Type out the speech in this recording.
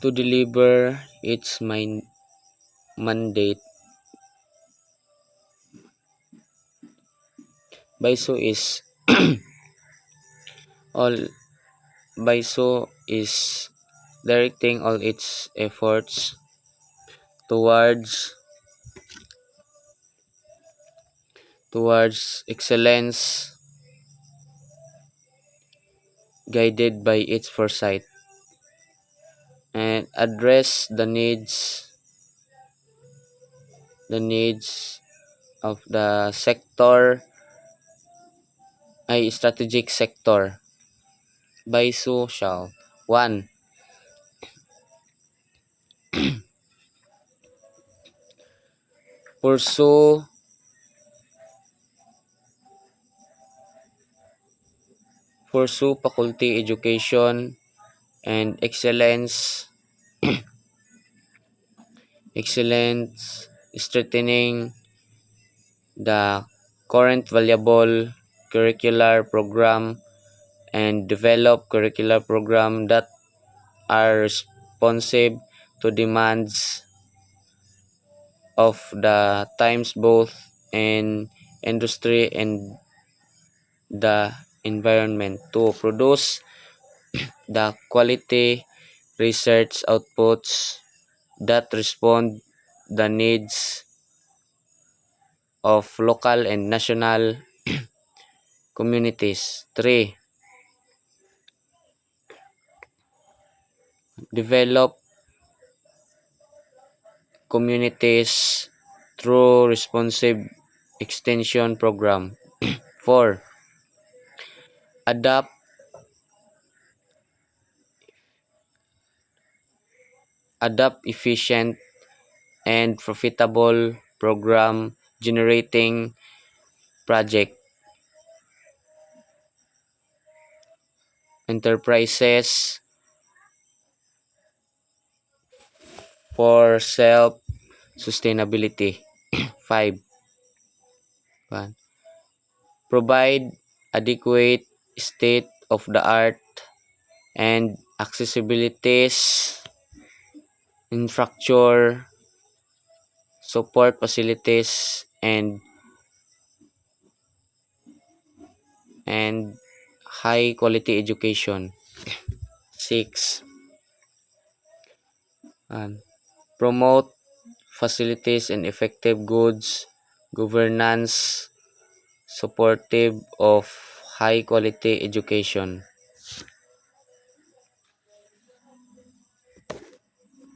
to deliver its mandate. BISO is all BISO is directing all its efforts towards excellence, guided by its foresight, and address the needs of the strategic sector. BISO shall 1. Pursue faculty education and excellence, strengthening the current valuable curricular program and develop curricular program that are responsive to demands of the times, both in industry and the environment, to produce the quality research outputs that respond the needs of local and national communities. 3. Develop communities through responsive extension program. 4. Adopt efficient and profitable program generating project enterprises for self-sustainability. 5. Provide adequate state-of-the-art and accessibilities, infrastructure, support facilities, and high quality education. 6. Promote facilities and effective goods governance supportive of high quality education.